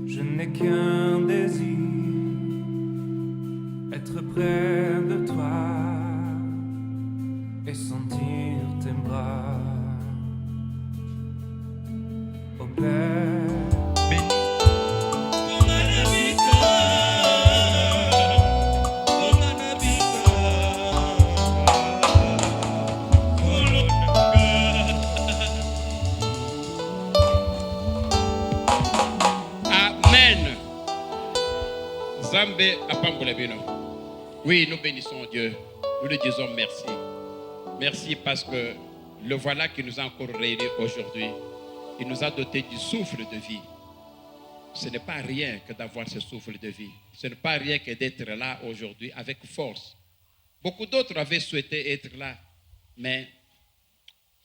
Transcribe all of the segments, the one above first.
Je n'ai qu'un désir, être près de toi et sentir tes bras. Ô Père, Amen. Zambé apambola bino. Oui, nous bénissons Dieu. Nous lui disons merci. Merci parce que le voilà qui nous a encore réunis aujourd'hui. Il nous a doté du souffle de vie. Ce n'est pas rien que d'avoir ce souffle de vie. Ce n'est pas rien que d'être là aujourd'hui avec force. Beaucoup d'autres avaient souhaité être là, mais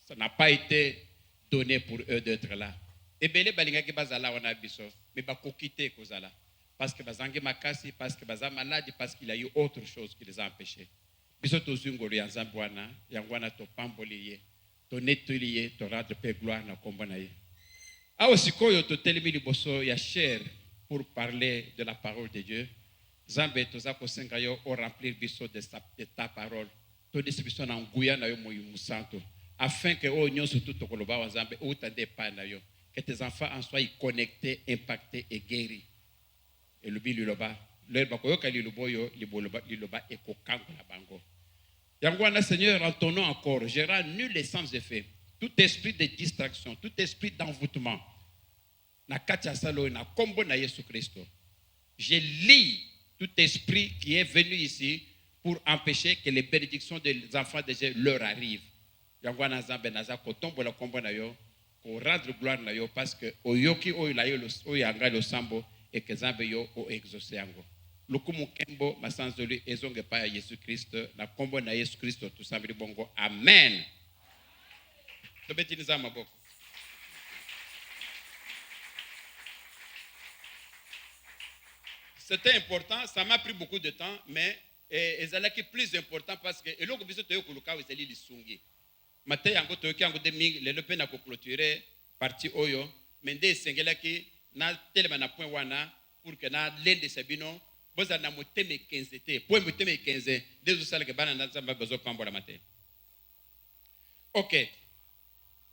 ça n'a pas été donné pour eux d'être là. Et belé balingaki bazala wana biso, mais ba kokité kozala parce que bazangi makasi, parce que baza malade, parce qu'il y a eu autre chose qui les a empêchés. Biso tozungolo ya nzambwana, yangwana to pamboliye, to netoliye, to rendre paix gloire na kombo na ye. Awa sikoyo to telemi liboso ya cher pour parler de la parole de Dieu. Zambe toza kosenga yo o remplir biso de ta parole. To distribution na nguya na yo moyu santo. Afin que o nyonso tout tokoloba wa Zambe o tande pa na yo. Que tes enfants en soient connectés, impactés et guéris. Et le biluloba, le bakoyoka liluboyo, liloba ekokango la bango. Yangwana Seigneur, en ton nom encore, je rends nul et sans effet tout esprit de distraction, tout esprit d'envoûtement. Na katia salo na kombo na Yesu Christo. Je lis tout esprit qui est venu ici pour empêcher que les bénédictions des enfants de Dieu leur arrivent. Yangwana Zambe naza kotombo la kombo na yo. Pour rendre gloire na yo parce que oyoki oyo la yo oyanga lo sambo et que Zambe yo o exaucer yango. Lukumu kembo masanzoli ezonge pa ya Yesu Christ na kombo na Yesu Christ tout sambili bongo. Amen. Tobeti nizama boko. C'était important, ça m'a pris beaucoup de temps, mais ezalaki plus important parce que eloko biso toyo kuluka ezali lisungi. Matin yango toyoki yango demi lelo pe na ko clôturer partie oyo mende sengelaki na telema na point wana pour que na lende sabino boza na moteme 15 te point moteme 15 dezo sala ke bana na nzamba bezo pambola matin. OK.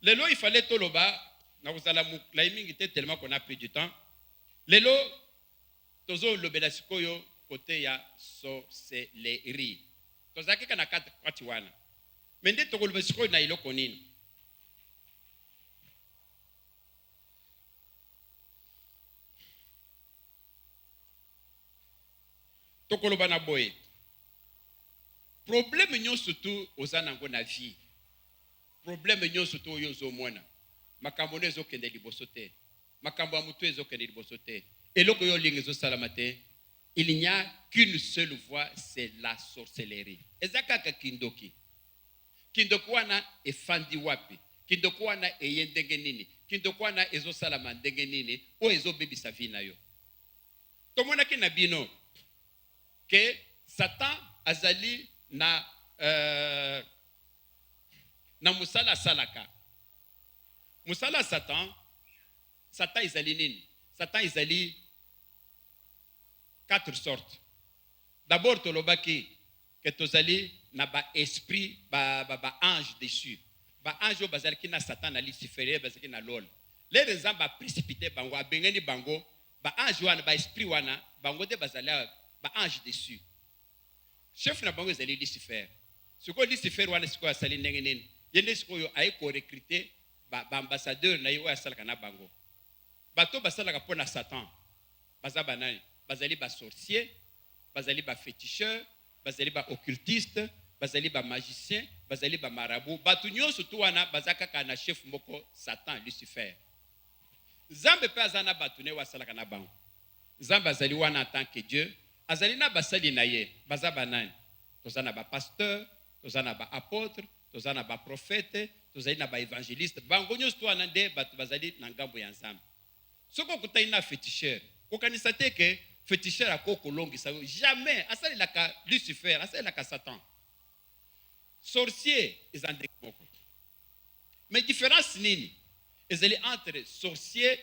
Lelo il fallait toloba na kozala la mingi te tellement qu'on a pris du temps. Lelo tozo lobela sikoyo côté ya sorcellerie. Tozaki kana kati wana. Mende tokoloba sikoyo na iloko nini? Tokoloba na boye. Problème nyo surtout ozana ngo na vie. Problème nyo surtout oyo zomona. Makambo nezo kende liboso te. Makambo ya mutu ezo kende liboso te. Eloko yo lingi zo salamate. Il n'y a qu'une seule voie, c'est la sorcellerie. Ezaka kindoki. Kindoki wana efandi wapi? Kindoki wana eyendenge nini? Kindoki wana ezo salama ndenge nini? O ezo bebisa vi na yo. Tomona ki na bino que Satan azali na musala salaka. Musala Satan izali nini? Satan izali 4 sortes. D'abord tolobaki que tozali na ba esprit ba ange déchu. Ba ange bazali ki na Satan na Lucifer bazali na lol. Les raisons ba précipiter bango abengeni bango ba ange wana ba esprit wana bango de bazali ba ange déchu. Chef na bango ezali Lucifer. Siko Lucifer wana siko asali ndenge nini? Yende siko yo ay ko recruter ba ambassadeur na yo asalaka na bango. Bato basalaka pona Satan. Bazaba nani? Bazali ba sorcier, bazali ba féticheur, bazali ba occultiste, bazali ba magicien, bazali ba marabout. Batu nyonso tu wana bazaka kana chef moko Satan Lucifer. Zambe pe azana batu ne wasalaka na bango. Zambe azali wana en tant que Dieu, azali na basali na ye, bazaba nani? Tozana ba pasteur, tozana ba apôtre, tozana ba prophète, tozali na ba évangéliste. Bango nyonso tu wana nde batu bazali na ngambo ya Nzambe. Soko kutai na féticheur, kokanisa te ke féticheur akoko longisa jamais asali la ka Lucifer, asali la ka Satan. Sorcier ezande moko. Mais différence nini? Ezali entre sorcier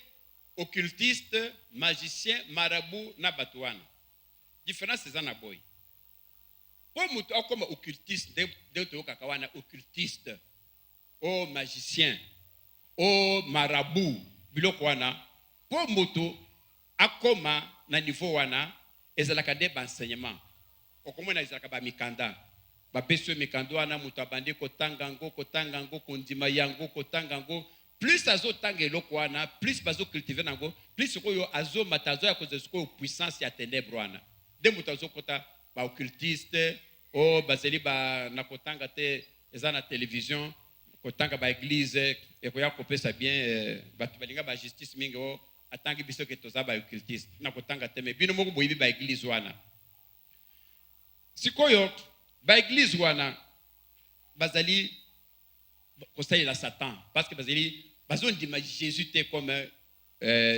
occultiste, magicien, marabout, na bato wana. Différence eza na boy. Po mutu akoma occultiste de to kakawana occultiste. O magicien, o marabout, biloko wana. Po mutu akoma na niveau wana ezalaka de enseignement. Okomona ezalaka ba mikanda. Ba peso mikando wana mutu abandi kotanga ngo kondima yango kotanga ngo. Plus azo tanga eloko wana, plus bazo cultiver nango, plus koyo azo matazo ya kozesko puissance ya ténèbres wana. De mutazo kota ba occultiste, o bazeli ba na kotanga te eza na télévision, kotanga ba église e koya kopesa bien batu balinga ba justice mingi o atangi biso ke toza ba occultiste. Na kotanga te me bino moko boyibi ba église wana. Sikoyo ba église wana bazali conseil la Satan parce que bazon dit Jésus était comme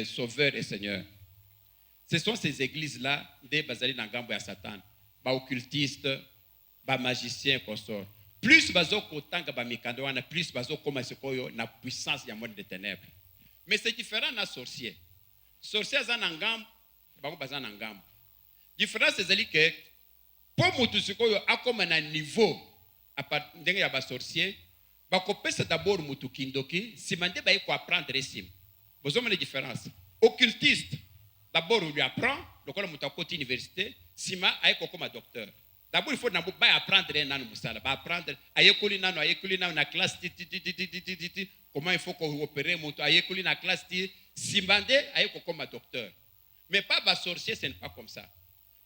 sauveur et Seigneur. Ce sont ces églises là des bazali na ngambo ya Satan, ba occultiste, ba magicien consort. Plus bazo kotanga ba mikando wana, plus bazo koma sekoyo na puissance ya monde des ténèbres. Mais c'est différent na sorcier. Sorcier za na ngambo, ba ko bazana na ngambo. Différence ezali que pour mutu sekoyo akoma na niveau à part ndenge ya ba sorcier. Bakopesa d'abord mutu kindoki, simande ba ko apprendre esim. Vous avez une différence. Occultiste, d'abord on lui apprend, donc on mutu akoti université, sima ayeko comme docteur. D'abord il faut na ba apprendre nanu musala, ba apprendre ayekoli nanu na classe comment il faut coopérer mutu ayekoli na classe simande ayeko comme docteur. Mais pas ba sorcier, ce n'est pas comme ça.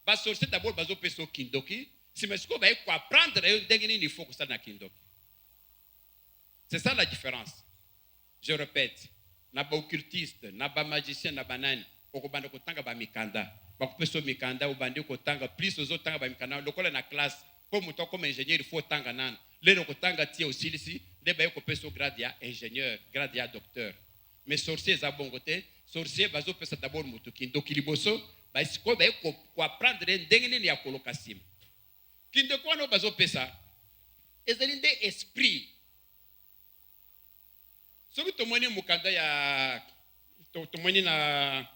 Ba sorcier d'abord bazo peso kindoki, sima siko ba ko apprendre ndenge nini il faut que ça na kindoki. C'est ça la différence. Je répète, na ba occultiste, na ba magicien, na banani, okobanda kotanga ba mikanda. Ba kopeso mikanda obandi kotanga plus ozotanga ba mikanda lokola na classe, comme muto comme ingénieur il faut tanga nana. Lelo kotanga tie aussi ici, de ba kopeso grade ya ingénieur, grade ya docteur. Mais sorcier za bongote, sorcier bazo pesa d'abord muto kindo kiliboso, ba siko ba ko apprendre ndenge nini ya kolokasim. Kindo ko no bazo pesa. Ezalinde esprit. Soki tomoni mukanda ya tomoni na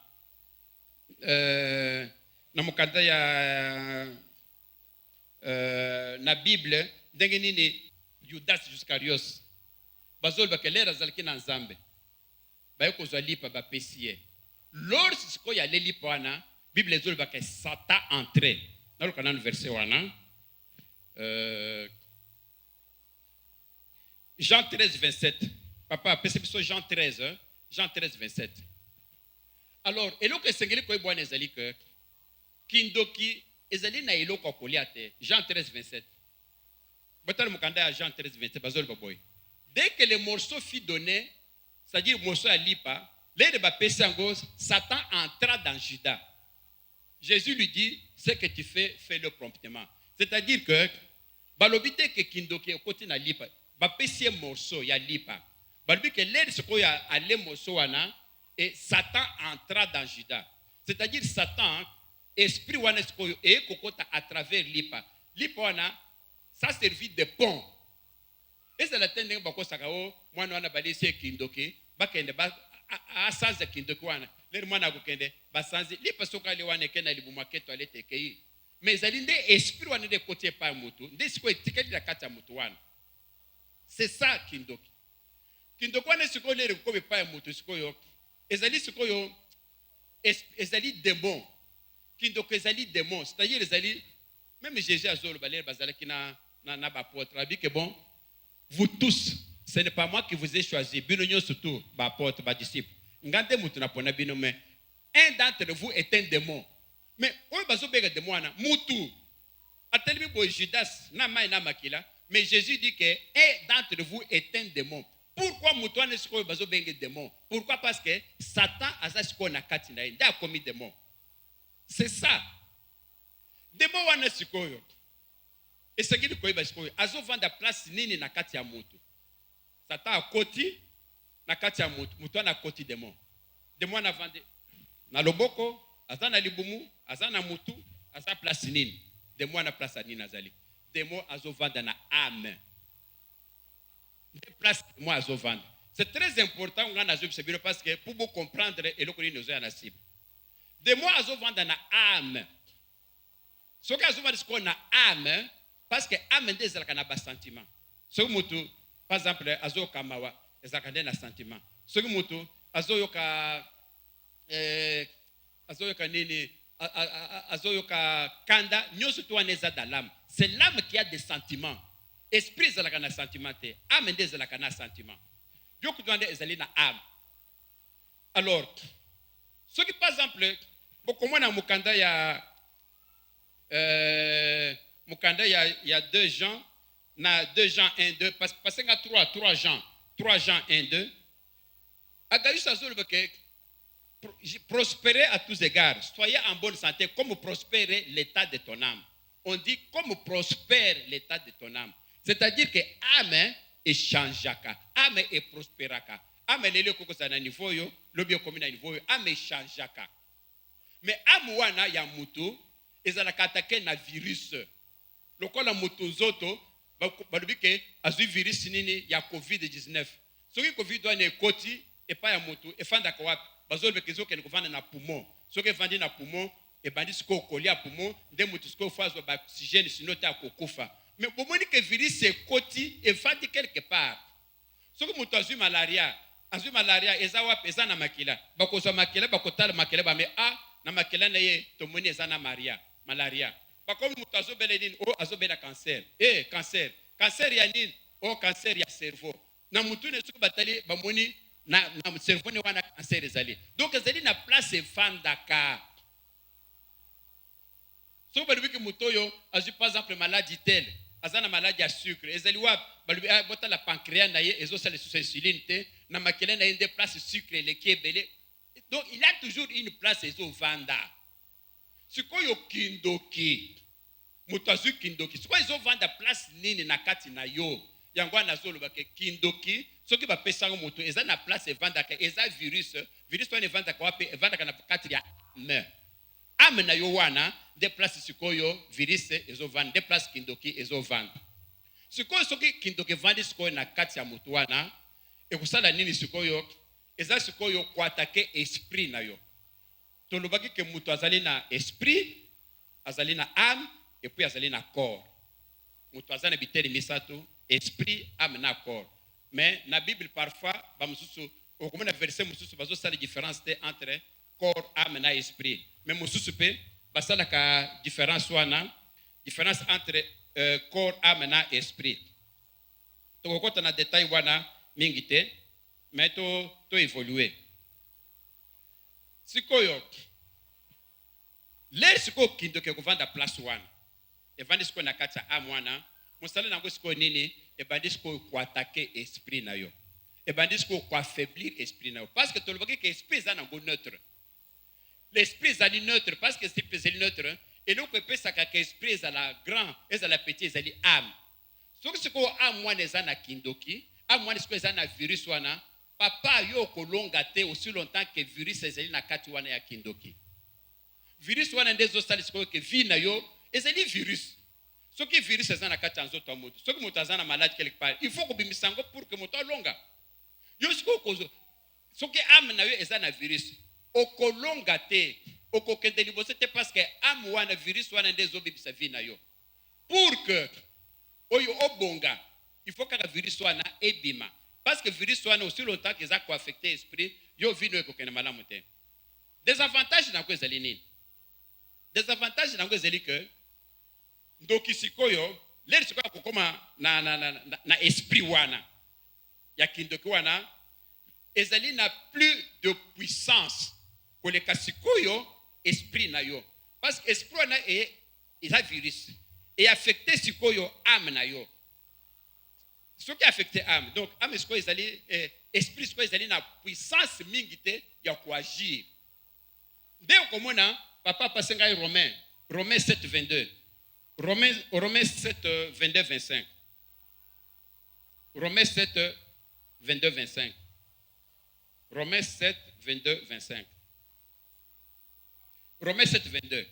mukanda ya na Bible ndenge nini Judas Iscariot bazol bakelera zalaki na Nzambe bayeko zalipa ba pesie lorsque ya lelipa wana Bible zol baka Satan entré dans le canal verset wana Jean 13 27. Papa, c'est Jean 13, hein? Jean 13, 27. Alors, eloko esengeli ko ebwana ezali que kindoki ezali na eloko koliate. Jean 13, 27. Botal mukanda ya Jean 13, 27 bazol baboy. Dès que le morceau fut donné, c'est-à-dire morceau à lipa, les de bapesango, Satan entra dans Judas. Jésus lui dit, ce que tu fais, fais-le promptement. C'est-à-dire que balobite que kindoki au côté na lipa, bapesie morceau ya lipa. Balbi que l'air se koya allé mosoana et Satan entra dans Judas. C'est-à-dire Satan, esprit wana se koyo et kokota à travers lipa. Lipa wana ça servit de pont. Et c'est la tendance bako sakao mwana wana balisi kindoki bakende ba asanza kindoki wana. L'air mwana kokende basanzi lipa soka le wana kena libumake toilette kei. Mais alinde esprit wana de côté pa mutu. Ndisiko etikeli la kata mutu wana. C'est ça kindoki. Kindoko ne siko le ko be pa mutu siko yo ezali siko yo ezali démon kindoko ezali démon c'est-à-dire ezali même Jésus azolo baler bazala kina na ba apôtre abi que bon vous tous ce n'est pas moi qui vous ai choisi binonyo surtout ba apôtre ba disciple ngande mutu na pona bino mais un d'entre vous est un démon mais on bazo bega démon na mutu atelmi bo Judas na mai na makila mais Jésus dit que un d'entre vous est un démon. Pourquoi Moutouane est-ce que bazo bengue démon? Pourquoi? Parce que Satan a ça ce qu'on a katina, il a commis démon. C'est ça. Démon wana sikoyo. Et ce qui nous koiba sikoyo. Azo vanda place nini na kati ya mutu. Satan a koti na kati ya mutu. Moutouane a koti démon. Démon a vende na loboko, azana libumu, azana mutu, asa place nini. Démon na place nini azali. Démon azo vanda na âme. Des places moi à vendre. C'est très important parce que pour vous comprendre et le connaître nous à cible. De moi azo vendre na âme. Ce que azo vendre ce qu'on a âme parce que âme des la kana bas sentiment. Ce mutu par exemple azo kamawa ezakande na sentiment. Ce mutu azo yoka nini azo yoka kanda nyoso to aneza dans l'âme. C'est l'âme qui a des sentiments. Esprit za la kana sentimenté, âme des la kana sentiment. Yo kutwande ezali na âme. Alors, ce qui par exemple, beaucoup moins dans mukanda il y a 2 Jean, na 2 Jean 1 2 parce que y a 3 Jean 1 2. Agaïs azul que prospérer à tous égards, soyez en bonne santé comme prospère l'état de ton âme. On dit comme prospère l'état de ton âme. C'est-à-dire que âme est changeaka, âme est prospéraka. Âme lele koko sana niveau yo, lobio komi na niveau yo, âme est changeaka. Mais âme wana ya mutu ezalaka attaqué na virus. Lokola mutu zoto balobi ke azui virus nini ya COVID-19. Soki COVID wana ekoti epa ya mutu efandaka wapi? Bazolobe kezo ke nikofanda na poumon. Soki efandi na poumon e bandi siko kolia poumon nde mutu siko fazwa ba oxygène sinota kokufa. Mais bomoni que virus ekoti efandi quelque part. Soki mutu azui malaria eza wapi? Eza na makila. Bakozwa makila bakotala makila ba me na makila na ye tomoni eza na malaria. Bakomi mutu azobele nini? Azobela cancer. Cancer ya nini? Cancer ya cerveau. Na mutu ne soki batali bamoni na cerveau ne wana cancer ezali. Donc ezali na place efandaka. Soki balubi ki mutu oyo azui par exemple maladie telle, azana maladie à sucre, ezali wapi? Balubi bota la pancréas na ye ezosala sous insuline te, na makila na ye nde place sucre eleki ebele. Donc il a toujours une place ezovanda. Sikoyo kindoki. Mutazu kindoki. Sikoyo ezovanda place nini na kati na yo. Yango nazoloba ke kindoki, soki ba pesa moto eza na place evanda ka eza virus to ne vanda ka wapi evanda ka na kati ya âme. Âme na yo wana de place sikoyo virus ezovanda, de place kindoki ezovanda. Sikoyo soki kindoki vandi sikoyo na kati ya moto wana ekusala nini sikoyo? Eza sikoyo ko attaquer esprit na yo. Tolobaki ke mutu azali na esprit, azali na âme et puis azali na corps. Mutu azali na biteli misato, esprit, âme na corps. Mais na Bible parfois ba mususu okomona verset mususu bazo sala différence entre corps, âme na esprit. Mais mususu pe basala ka différence entre corps, âme na esprit. Tokokota na détail wana mingi te. Mais to évoluer. Sikoyo le siko kindo ke kovanda place wana evandi siko na kati ya âme wana musala nango siko nini ebandi siko ko attaquer esprit na yo ebandi siko ko affaiblir esprit na yo parce que tolobaki que esprit za nango neutre. L'esprit est neutre parce que l'esprit est neutre et donc on peut saka que esprit est la grand et la petit est âme. Siko âme wana ezana kindoki âme wana siko ezana virus wana papa yo kolonga te aussi longtemps que virus ezali na kati wana ya kindoki. Virus wana ndezo sali siko ke vi na yo ezali virus. Soki virus ezana na kati nzoto moto. Soki moto azana malade quelque part, il faut ko bimisango pour que moto longa. Yo siko kozo. Soki âme na yo ezana virus, okolonga te, okokende liboso te parce que âme wana virus wana ndezo bimisa vi na yo. Pour que oyo obonga, il faut que le virus wana ebima. Parce que le virus soit aussi longtemps qu'ils ont affecté l'esprit, yo vino eko kena malamu te. Désavantage na ko ezali nini? Désavantage na ko ezali que ndoki sikoyo, le sikoyo kokoma na esprit wana. Ya kindoki wana ezali na plus de puissance que le kasikoyo esprit na yo. Parce que esprit wana est un virus et affecté sikoyo âme na yo. Ce qui affecte l'âme. Donc, âme est ce qu'ils allaient, esprit est ce qu'ils allaient na puissance mingite ya ko agir. Dès au commun, papa passe ngai Romains 7 22. Romains 7 22 25. Romains 7 22 25. Romains 7 22 25. Romains 7 22.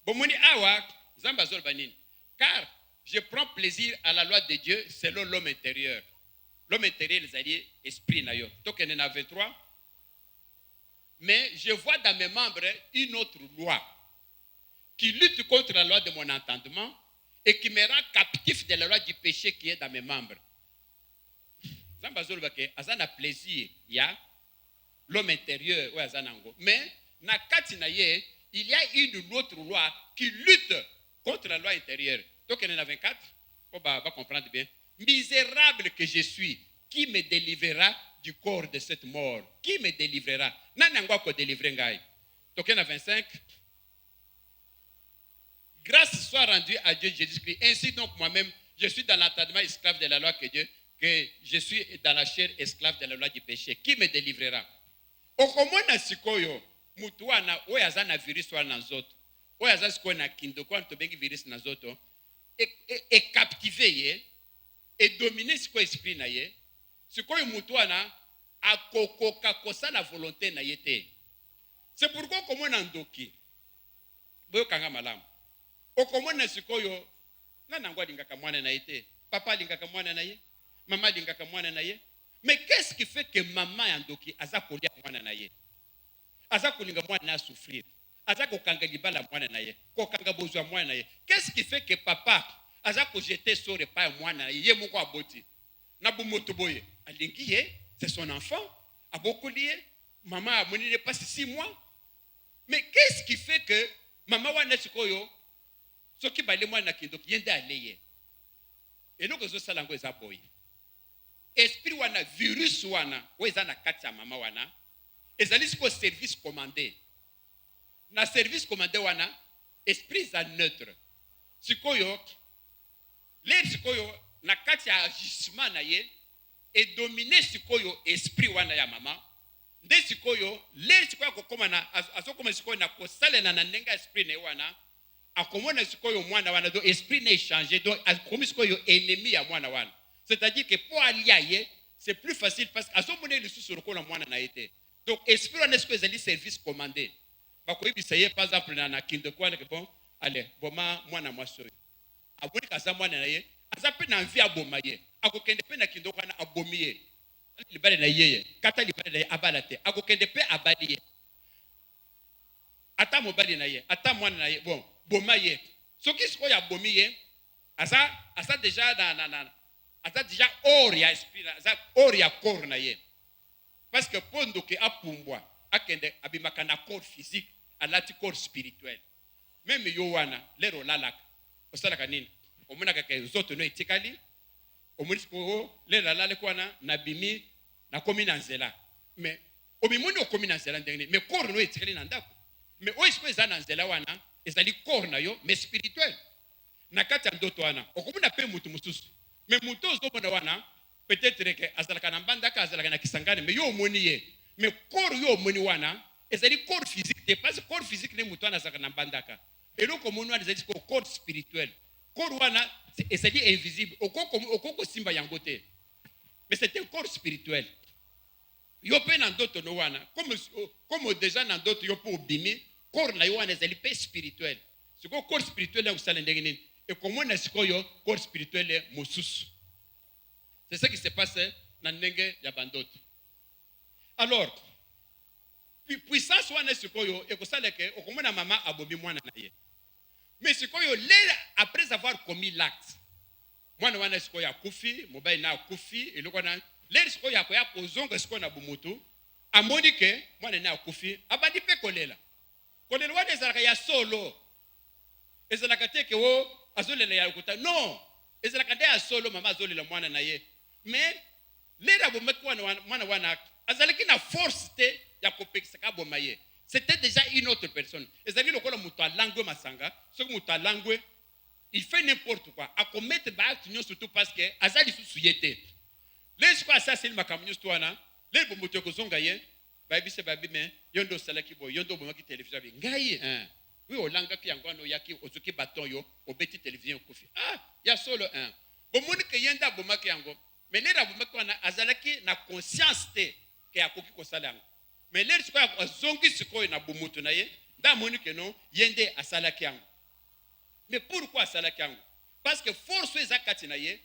Bomoni awa zamba zol banini. Car je prends plaisir à la loi de Dieu selon l'homme intérieur. l'homme intérieur ezali esprit na yo. Tokende na 23. Mais je vois dans mes membres une autre loi qui lutte contre la loi de mon entendement et qui me rend captif de la loi du péché qui est dans mes membres. Azana plaisir, il y a l'homme intérieur, mais na kati na ye, il y a une autre loi qui lutte contre la loi intérieure. Donc, il y en a 24, on va comprendre bien. Misérable que je suis, qui me délivrera du corps de cette mort? Qui me délivrera? Nanangwa ko délivrer ngai. Donc, il y en a 25. Grâce soit rendue à Dieu Jésus-Christ. Ainsi donc moi-même, je suis dans l'entendement esclave de la loi que je suis dans la chair esclave de la loi du péché. Qui me délivrera? Okomona sikoyo mutu wana oyo aza na virus wana nzoto. Oyo aza sikoyo na kindoko wana tobengi virus na nzoto. Et captiver ye, et dominer sikoyo esprit na ye. Sikoyo mutu wana akokoka kosala volonté na ye te. C'est pourquoi okomona ndoki. Boyo kanga malamu. Okomona sikoyo nanangwa lingaka mwana na ye te. Papa lingaka mwana na ye. Maman lingaka mwana na ye. Mais qu'est-ce qui fait que maman yandoki aza kolia mwana na ye? Aza kolinga mwana na souffrir. Aza kokanga libala mwana na ye. Kokanga bozwa mwana na ye. Qu'est-ce qui fait que papa aza ko jeter sur repas mwana na ye moko aboti? Na bumoto boye. Alingi ye, c'est son enfant. Abokoli ye. Maman a moni pas 6 mois. Mais qu'est-ce qui fait que maman wana sikoyo soki bale mwana kindoki yende aleye? Et donc zo salango eza boye. Esprit wana virus wana weza na kati ya mama wana ezali siko service commandé. Na service commandé wana esprit za neutre. Sikoyo le sikoyo na kati ya agissement na ye et dominer sikoyo esprit wana ya mama. Nde sikoyo le sikoyo kokoma na azokoma sikoyo na kosalela na nenga esprit ne wana akomona sikoyo mwana wana do esprit ne changer donc akomi sikoyo ennemi ya mwana wana. C'est-à-dire que pour allier, c'est plus facile parce qu'à ce moment-là, il est sur le coup, na été. Donc, esprit, on est-ce que vous avez service commandé? Parce que par exemple, dans la kinde quoi, bon, allez, bon, moi, na moi, soy. Aboni kaza moi na ye, azape na envie abomaye. Ako kende pe na kinde quoi na abomiye. Libale na yeye, kata libale na ye abalate. Ako kende pe abaliye. Ata mobali na ye, ata moi na ye, bon, bomaye. Ce qui se quoi ya bomiye, asa déjà na aza déjà hors ya esprit, aza hors ya corps na ye. Parce que pondo ke apumbwa, akende abimaka na corps physique, alati corps spirituel. Même yo wana, lero lalaka. Osalaka nini? Omona kaka zoto no etikali. Omoni ko lero lalale kwana na bimi na komi na nzela. Mais omimoni okomi na nzela ndenge mais corps no etikali na ndako. Mais o esprit za na nzela wana, ezali corps na yo mais spirituel. Na kati ya ndoto wana, okomona pe mutu mususu. Mais muto ozomona wana peut-être que azalaka na mbandaka azalaka na kisangani mais yo omoni ye mais corps yo omoni wana ezali corps physique te parce que corps physique ne muto wana azalaka na mbandaka et donc omoni wana ezali corps spirituel corps wana ezali invisible okoko simba yango te mais c'est un corps spirituel yo pe na ndoto no wana comme déjà na ndoto yo po obimi corps na yo wana ezali pe spirituel c'est corps spirituel na usala ndenge nini. Et comment est-ce que le corps spirituel est moussus? C'est ce qui se passe dans Nenge Yabandot. Alors, puissance wana sikoyo et que ça le que comment la maman a bobi mwana na ye. Mais sikoyo après avoir commis l'acte. Mwana wana sikoyo a kufi, mobile na kufi et le kona le sikoyo a koya kozonga sikoyo na bumutu. Amoni ke mwana na kufi abandi pe kolela. Kolela wana ezalaka ya solo. Ezalaka te ke wo azolela ya kuta non ezalaka nde ya solo mama azolela mwana na ye mais lera bomaki mwana wana azalaki na force te ya kopekisa ka boma ye c'était déjà une autre personne ezalaki lokola mutu alangwe masanga soki mutu alangwe il fait n'importe quoi à commettre baacte nyonso surtout parce que azali susu ye te lesi kwa asaseli makambo nyonso wana leli bomoto ekozonga ye bayebise babi me yo nde osalaki boye yo nde obomaki télévision abi ngai oui, au langa qui yango yaki ozuki baton yo obeti télévision kofi. Ah, ya solo un. Bomoni ke yenda bomaki yango. Mais lera bomaki wana azalaki na conscience te ke akoki kosala yango. Mais lera siko ya zongi siko na bomutu na ye, nda moni ke no yende asalaki yango. Mais pourquoi asalaki yango? Parce que force ezakati na ye,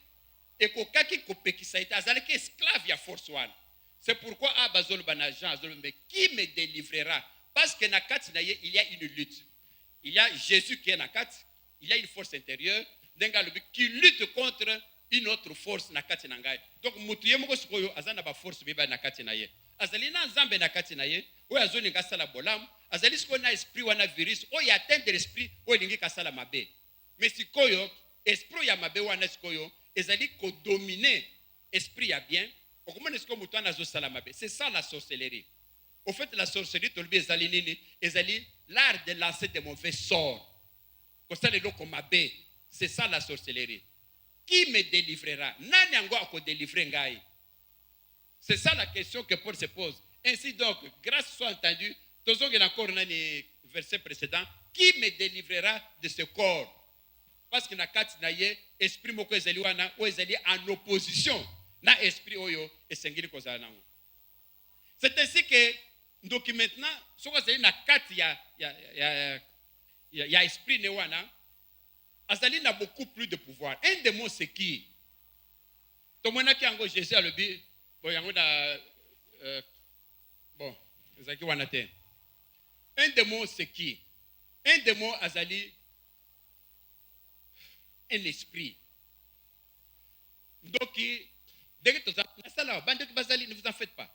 ekokaki kopekisa ete azalaki esclave ya force wana. C'est pourquoi abazoloba na Jean azoloba, qui me délivrera? Parce que na kati na ye il y a une lutte. Il y a Jésus qui est na kati, il y a une force intérieure qui lutte contre une autre force na kati na ngai. Donc mutu ye moko sikoyo azana ba force beba na kati na ye. Azali na nzambe na kati na ye, oyo azoni ngasala bolamu, azali sikoyo na esprit wana virus, oyo atteindre l'esprit oyo lingi kasala mabe. Mais sikoyo esprit ya mabe wana sikoyo ezali ko dominer esprit ya bien. C'est ça la sorcellerie. Au fait, la sorcellerie, ezali l'art de lancer des mauvais sorts. C'est ça la sorcellerie. Qui me délivrera? Nani ango ako délivrer ngai? C'est ça la question que Paul se pose. Ainsi donc, grâce soit entendue, tozongi encore nani verset précédent, qui me délivrera de ce corps? Parce que na kati na ye esprit moko ezali wana o ezali en opposition na esprit oyo esengeli kozala nango. C'est ainsi que donc maintenant soko ezali na kati ya esprit ne wana azali na beaucoup plus de pouvoir. Un démon c'est qui? Tomonaki ango Jésus alobi bon yango na bon ezaki wana te. Un démon c'est qui? Un démon azali un esprit. Donc ne vous en faites pas.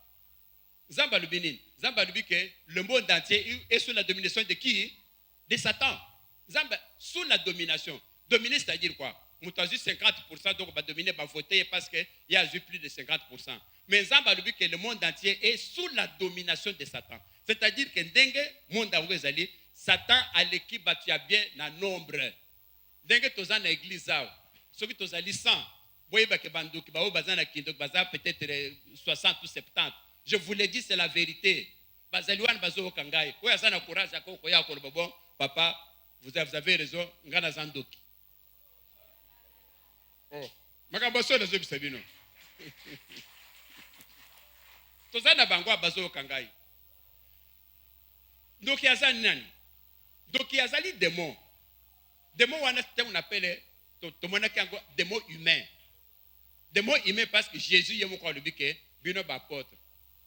Zamba Lubi que le monde entier est sous la domination de qui? De Satan. Zamba sous la domination. Dominer, c'est-à-dire quoi? Moutazu 50%, donc va dominer, va voter parce qu'il y a plus de 50%. Mais Zamba Lubi que le monde entier est sous la domination de Satan. C'est-à-dire que Dengue, monde à Satan a l'équipe battu bien dans nombre. Dengue toza na église zao. Soki toza li 100. Boyeba ke banduki bao bazana kindo baza peut-être 60 ou 70. Je vous l'ai dit, c'est la vérité. Bazaliwan bazo kangai. Oya sana courage akoko ya ko bon papa, vous avez raison, ngana zandoki. Oh, makambo so na zo bisabino. Toza na bango bazo kangai. Donc yazani nani? Donc yazali démon. Démon on appelle démon humain. Démon humain parce que Jésus y a mon le bique bino bapôtre.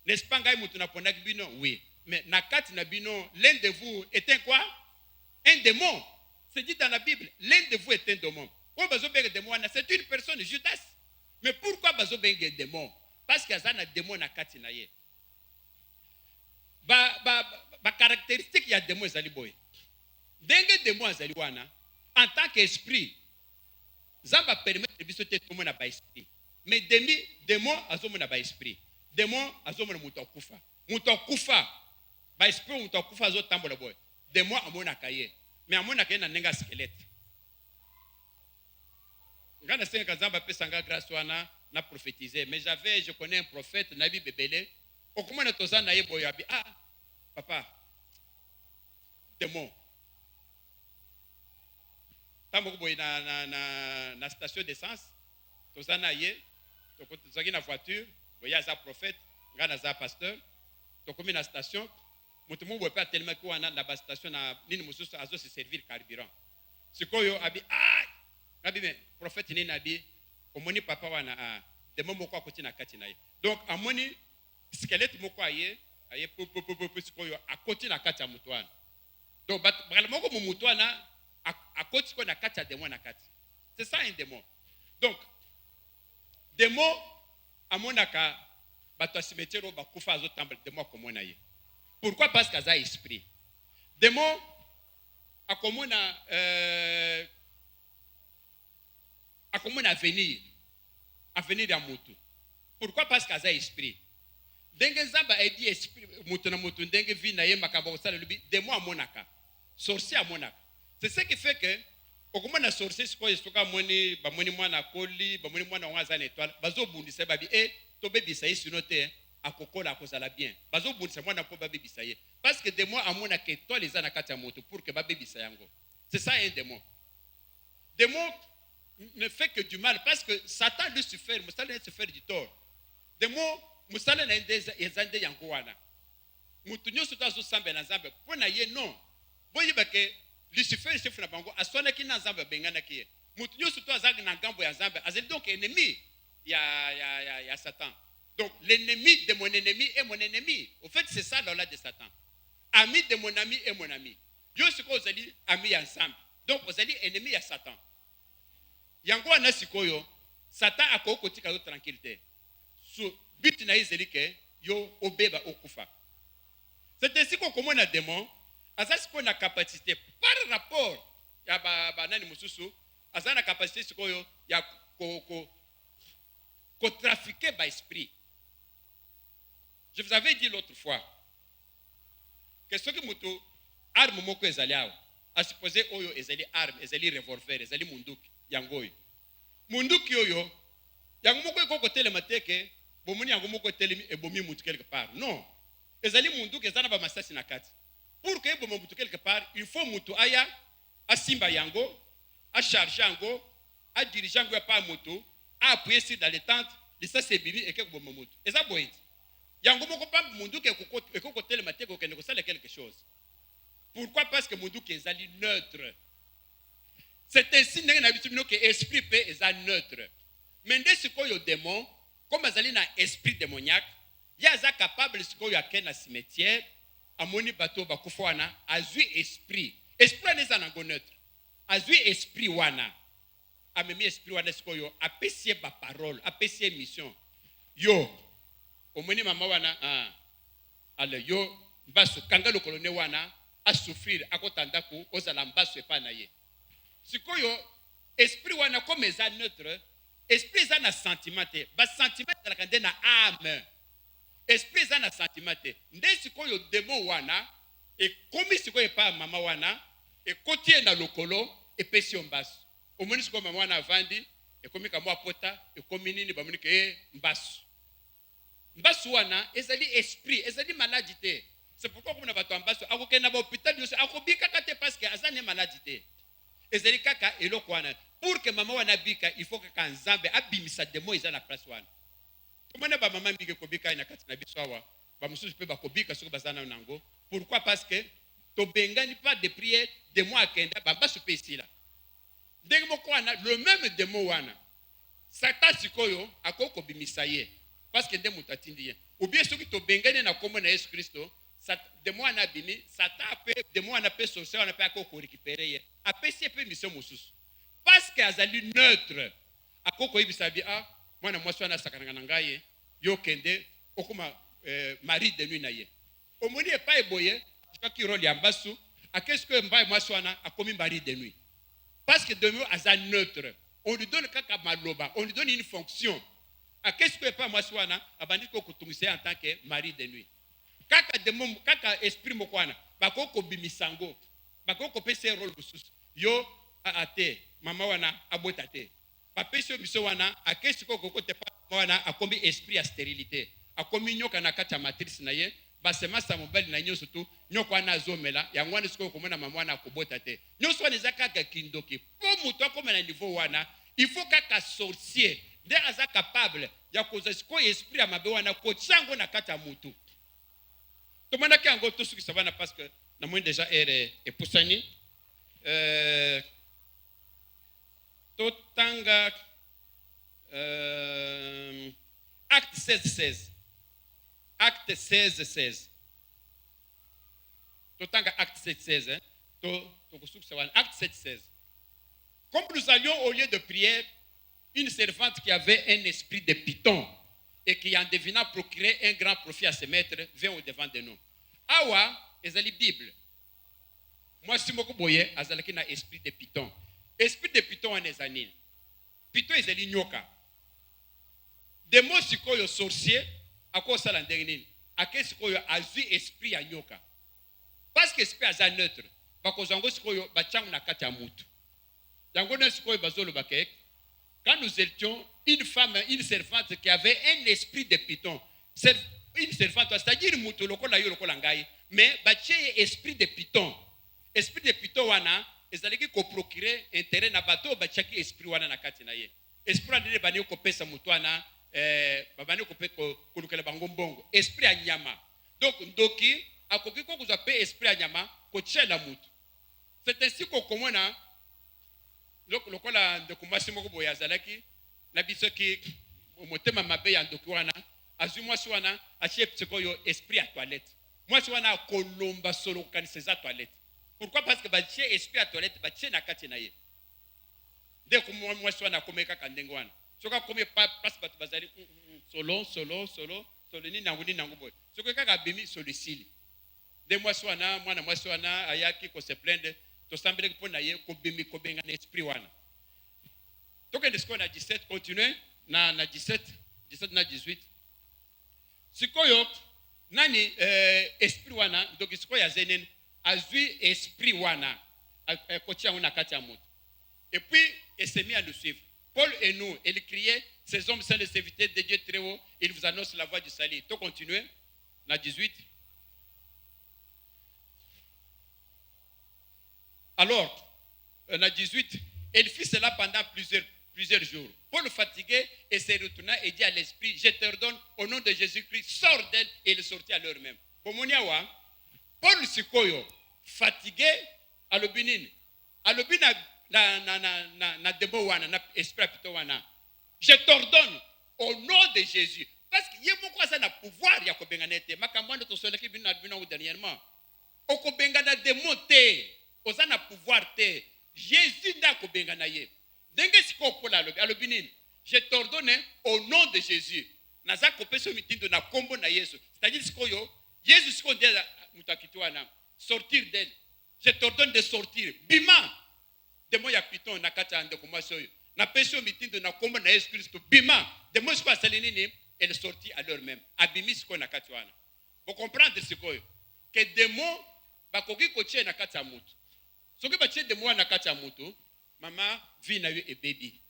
N'est-ce pas ngai mutu na ponaki bino? Oui. Mais nakati na bino, l'un de vous est un quoi? Un démon. C'est dit dans la Bible, l'un de vous est un démon. Pourquoi bazo benge démon? C'est une personne, Judas. Mais pourquoi bazo benge démon? Parce qu'il y a un démon nakati na ye. Ba caractéristique ya démon ezali boy. Denge démon ezali wana. En tant qu'esprit, ça va permettre de visiter tout le monde à bas esprit. Mais démon a zo mona bas esprit. Démon a zo mona mutokufa. Mutokufa. Bas esprit mutokufa zo tambola boy. Démon a mona kaye. Mais a mona kaye na nenga squelette. Ngana senga kazamba pesanga grâce wana na prophétiser. Mais je connais un prophète Nabi Bebele. Okomana toza na ye boy abi ah papa. Démon. Na station d'essence, tozana ye, tozaki na voiture, boya za prophète, ngana za pasteur, tokomi na station, mutu mu bopa tellement ko na ba station na nini mususu azo se servir carburant. Sikoyo abi ah, abi me prophète ni nabi, omoni papa wana ah, demo moko akoti na kati na ye. Donc amoni squelette moko aye sikoyo akoti na kati ya mutu wana. Donc vraiment ko mutu wana à côté qu'on a quatre démons na kati. C'est ça un démon. Donc démon à mon aka bato cimetière ba kufa zo temple démon comme on a eu. Pourquoi? Parce qu'il y a esprit. Démon a comme on a avenir ya mutu. Pourquoi? Parce qu'il y a esprit. Dengue zamba a dit esprit mutu na mutu dengue vi na ye makabo sala lubi démon à mon aka. Sorcier à mon aka. C'est ce qui fait que okoma na sorcier siko yesoka moni ba moni mwana koli ba moni mwana wanza na étoile bazo bundisa babi to bebisa ye sinote akokola akozala bien bazo bundisa mwana po ba bebisa ye parce que démon amona que étoile les ana kati ya moto pour que ba bebisa yango. C'est ça un démon. Démon ne fait que du mal parce que Satan Lucifer musala se faire du tort. Démon musala na ezande yango wana mutu nyoso tazo samba na nzambe pona ye non boyiba ke Lucifer chef na bango aswana ki na nzamba bengana ki mutu nyonso to azali na ngambo ya nzambe azali donc ennemi ya Satan. Donc l'ennemi de mon ennemi est mon ennemi. Au fait, c'est ça l'ola de Satan. Ami de mon ami est mon ami. Yo siko ozali ami ya nzambe. Donc ozali ennemi ya Satan. Yango wana sikoyo Satan akokotika yo tranquillité. So but na ezeli ke yo obeba okufa. C'est ainsi qu'on commence un démon. Asa siko na capacité par rapport ya banani mususu, asa na capacité sikoyo ya ko trafiquer par esprit. Je vous avais dit l'autre fois que ce qui mutu arme moko ezali awa, a supposé oyo ezali arme, ezali revolver, ezali munduki yangoyo. Munduki oyo yango moko ekoko telema teke bomuni yango moko telemi ebomi mutu quelque part. Non. Ezali munduki ezana ba masasi na kati. Pour que ebomi mutu quelque part, il faut mutu aya asimba yango, a charger yango, a diriger yango pa mutu, a appuyer sur dans les tentes, de ça c'est bibi et que bomi mutu. Eza boyit. Yango moko pa munduki ekoko telema teke okende ko sala quelque chose. Pourquoi? Parce que munduki ezali neutre. C'est ainsi que l'esprit est neutre. Mais dès ce qu'il y a démon, comme il y a un esprit démoniaque, il y a capable de un cimetière, à mon bateau, à jouer esprit. Esprit n'est pas neutre. À jouer esprit wana. À même esprit wana, à pécier ma parole, à pécier mission. Yo, au moins maman wana, alors yo, basso, kanga le colonel wana, à souffrir, à côté d'ako, aux alambasso et pas naïe. Sikoyo esprit wana comme eza neutre, esprit eza na sentiment te, ba sentiment la kande na âme. Esprit eza na sentiment te. Nde sikoyo démon wana e komi sikoyo pa mama wana e kotie na lokolo e pesi ombasu. Omoni sikoyo mama wana vandi e komi ka mwa pota e komi nini ba moni ke mbasu. Mbasu wana ezali esprit, ezali maladie te. C'est pourquoi comme na bato mbasu akokena ba hôpital yose akobika kate parce que azane maladie te. Ezali kaka eloko wana pour que maman wana bika il faut que kanzambe abimisa demo eza na place wana. Komona ba maman bika kobika na kati na biso awa ba mususu pe ba kobika soko bazana nango. Pourquoi? Parce que to bengani pas de prière de moi akenda ba basu pe ici là. Ndenge moko wana le même demo wana Satan sikoyo akoko bimisa ye parce que ndemu tatindi ye. Ou bien soki to bengani na kombo na Yesu Kristo de moi na bimi Satan pe de moi na pe sorcier on peut akoko récupérer ye. Apesi pe mission mususu parce que azali neutre akoko ibisa bi mwana mwasi wana sakana na ngai yo kende okuma mari de nuit na ye omoni e pa eboye ki rôle ya mbasu qu'est-ce que mbai mwasi wana akomi mari de nuit parce que de nuit azali neutre on lui donne kaka maloba on lui donne une fonction qu'est-ce que pas mwasi wana abandi ko kutungisa en tant que mari de nuit kaka demo kaka esprit mokwana bakoko bimisango bakoko pese rôle mususu yo ate mama wana abota te papesio biso wana akesi ko kokote pa wana akombi esprit ya stérilité akomi nyoka na kati ya matrice na ye basema sa mobali na nyoso tu nyoka wana azomela yango wana siko komona mama wana akobota te nyoso wana ezaka kaka kindoki po muto akoma na niveau wana il faut kaka sorcier nde aza capable ya koza siko esprit ya mabe wana kotyango na kati ya mutu tomonaki yango tosukisa bana parce que na moi déjà epusani totanga acte 16 acte 16 totanga acte 16 acte 16 comme nous allions au lieu de prière une servante qui avait un esprit de python et qui en devinant procurer un grand profit à ses maîtres vient au devant de nous awa ezali bible moi si moko boye azalaki na esprit de python. Esprit de python en ezanil. Python ezali nyoka. Demo sikoyo sorcier ako sala ndenge nini? Ake sikoyo azui esprit ya nyoka. Parce que esprit aza neutre. Bako zango sikoyo bachangu na kati ya mutu. Yango na sikoyo bazolo bakek. Quand nous étions une femme, une servante qui avait un esprit de python. Une servante, c'est-à-dire mutu lokola yo lokola ngai, mais bachie esprit de python. Esprit de python wana ezalaki ko procurer intérêt na bato bachaki esprit wana na kati na ye. Esprit wana bani ko pesa mutu wana babani ko pe ko lukela bango mbongo. Esprit ya nyama. Donc ndoki akoki ko kuza pe esprit ya nyama ko tshela mutu. C'est ainsi qu'on komona lokola ndeko mwasi moko boye azalaki na biso ki motema mabe ya ndeko wana azwi mwasi wana achie sikoyo esprit à toilette mwasi wana akolomba solo kokanisa eza toilette. Pourquoi? Parce que batie esprit à toilette batie na kati na ye ndeko mwasi wana akomeki kaka ndenge wana soki akomi place bato bazali solo nini nango boye soki kaka abimi solo esili nde mwasi wana mwana mwasi wana ayaki kose plaindre tosambeleki mpo na ye kobimi kobenga na esprit wana. Tokende sikoyo na 17 continue na 17 na 18 sikoyo nani esprit wana ndoki sikoyo azali nini azwi esprit wana kotia yango na kati ya moto et puis il s'est mis à nous suivre. Paul et nous, il criait, ces hommes sont les serviteurs de Dieu très haut, ils vous annoncent la voie du salut. Tu continues, na 18. Alors, na 18, il fit cela pendant plusieurs jours. Paul fatigué et se retourna et dit à l'esprit, je te ordonne au nom de Jésus-Christ, sors d'elle, et il sortit à l'heure même. Paul sikoyo fatigué à l'obinine. À l'obinine na debo wana na esprit pito wana. Je t'ordonne au nom de Jésus. Parce que yemo kwa ça na pouvoir ya kobenga nete. Makamwando to soleki bino na bino dernièrement. Okobenga na demo te. Oza na pouvoir te. Jésus nda kobenga na ye. Denge siko pola alobinine. Je t'ordonne au nom de Jésus. Naza kopeso mitindo na kombo na Yesu. C'est-à-dire siko yo Jésus siko ndela mutakiti wana. Sortir d'elle. Je t'ordonne de sortir. Bima. Demo ya piton na kati ande ko masoyo na pesho mitindo na kombo na Yesu Kristo bima demo siko asalini ni elle sortit à l'heure même abimi siko na kati wana. Vous comprendre siko que demo bakoki kotie na kati ya mutu soki batie demo na kati ya mutu mama vi na yo e baby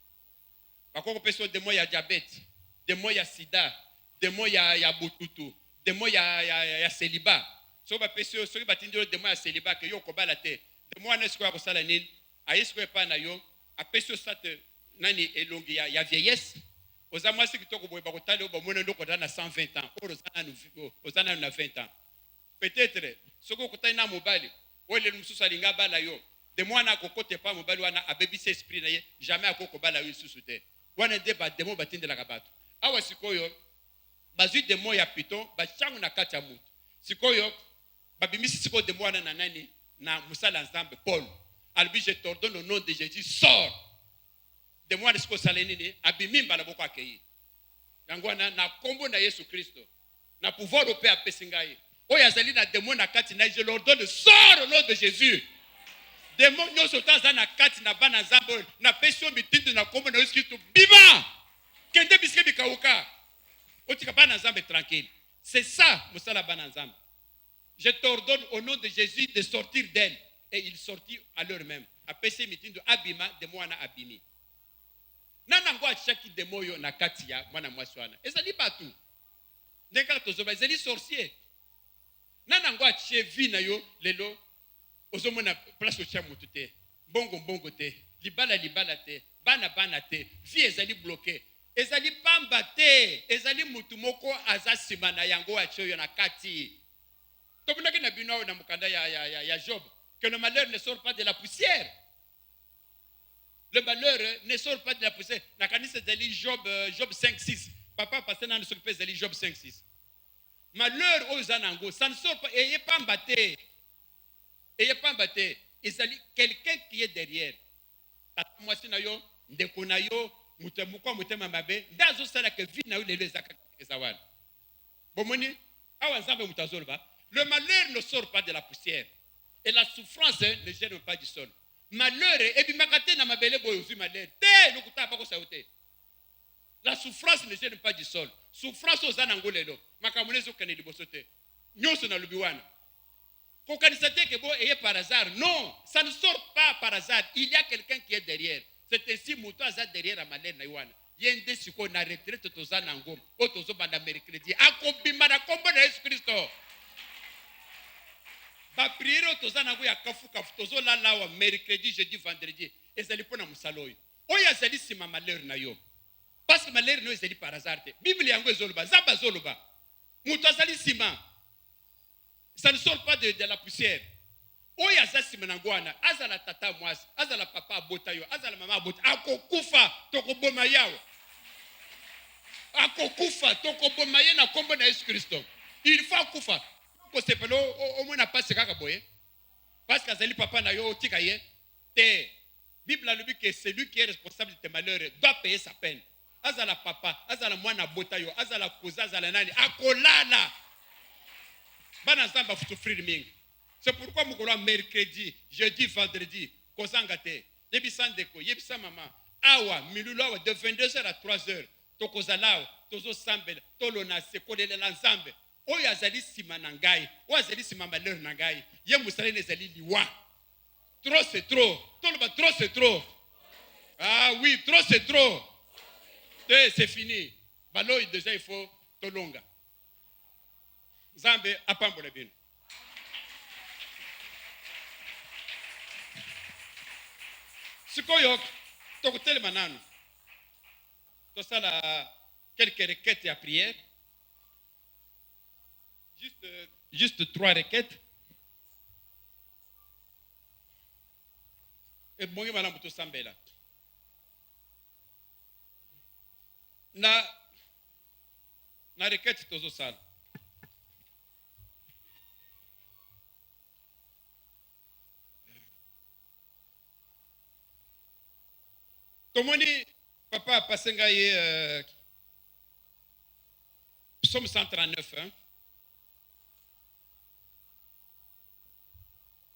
bakoko peso demo ya diabete demo ya sida demo ya bututu demo ya celibat so ba peso soki batindiro demo ya celibat ke yo ko bala te demo wana siko ya kosala nini ayesko epa na yo apesio sate nani elongi ya vieillesse oza mwasi kitoko boye bakotali oba mona ndoko na 120 ans ozana na 20 ans peut-être soko kotali na mobali ole mususu alinga bala yo de mwana kokote pa mobali wana abebisi esprit na ye jamais akoko bala yo susu te wana de ba demo batindela ka bato awa sikoyo bazui demo ya piton bachangu na kati ya mutu sikoyo babimisi siko demo wana na nani na musala nzambe Paul. Albi, je t'ordonne au nom de Jésus, sors de moi de ce que ça l'est abimimba na boko akei. Yangwana na kombo na Yesu Kristo. Na pouvoir au Père pesingai. Oyazali na démon na kati na je l'ordonne sors au nom de Jésus. Démon nyoso tanza na kati na bana nzambe na pesio mitindo na kombo na Yesu Kristo. Biba! Kende biske bikauka. Otika bana nzambe tranquille. C'est ça musala bana nzambe. Je t'ordonne au nom de Jésus de sortir d'elle. Et il sortit à l'heure même. Après ces meetings de Abima, de moi na Abimi. Nanango a chaki de moyo na katia, mwana mwaswana. Et ça dit pas tout. Neka tozoba, ils sont sorciers. Nanango a chevi na yo, lelo, ozomo na place au chamutu te. Bongo te. Libala te. Bana te. Vie ezali bloqué. Ezali pamba te. Ezali mutu moko azasima na yango a cheyo na kati. Tobunaki na bino na mukanda ya Job. Que le malheur ne sort pas de la poussière. Le malheur ne sort pas de la poussière. Nakanisa zali Job 5:6. Papa passé dans le s'occuper zali Job 5:6. Malheur aux anango, ça ne sort pas. Ayez pas mbatté. Et zali quelqu'un qui est derrière. Moi si na yo ndeko na yo mutemukwa mutema mabe ndazo sala que vie na yo lelo ezaka ezawala. Bomoni awa nzambe mutazolba. Le malheur ne sort pas de la poussière. Et la souffrance ne gêne pas du sol. Malheur, et puis makate na mabele boyozu malheur. Te lokuta pas ko saote. La souffrance ne gêne pas du sol. Souffrance aux anangolelo. Makamunezo kane libosote. Nyoso na lubiwana. Kokanisate que bon est par hasard. Non, ça ne sort pas par hasard. Il y a quelqu'un qui est derrière. C'est ainsi muto aza derrière a malheur na yuana. Yende siko na retraite tozana ngom. Otozo banda mercredi. Akobima na kombo na Yesu Kristo. Ba prière tozana ngo ya kafu tozo la lawa mercredi jeudi vendredi ezali pona musaloyo oya zali sima malheur na yo parce que malheur no ezali par hasard te bible yango ezoloba zamba zoloba muto azali sima ça ne sort pas de la poussière oyo aza nsima na ngwana azala tata mwasi azala papa abota yo azala mama abota akokufa tokoboma yawe akokufa tokoboma ye na kombo na Yesu Kristo. Il faut akufa kosepelo omona pasi kaka boye parce que azali papa na yo tika ye te. Bible a dit que celui qui est responsable de tes malheurs doit payer sa peine. Azala papa azala mwana abota yo azala koza azala nani akolala bana zamba souffrir mingi. C'est pourquoi mukolo mercredi, jeudi, vendredi, kozanga te. Yebisa ndeko, yebisa mama. Awa, milulawa de 22h à 3h. Tokozala, tozo sambela, tolona se kolelela nzambe. Oyo azali sima na ngai, oyo azali sima malheur na ngai. Ye musala nezali liwa. Trop c'est trop. Toloba trop c'est trop. Ah oui, trop c'est trop. C'est fini. Balo déjà il faut tolonga. Nzambe apambola bino. Sikoyo tokotelema nanu tosala quelques requêtes à prière, juste 3 requêtes et bongi malamu tosambela na requête tozosala. Tomoni papa pasenga ye Psaume 139 hein?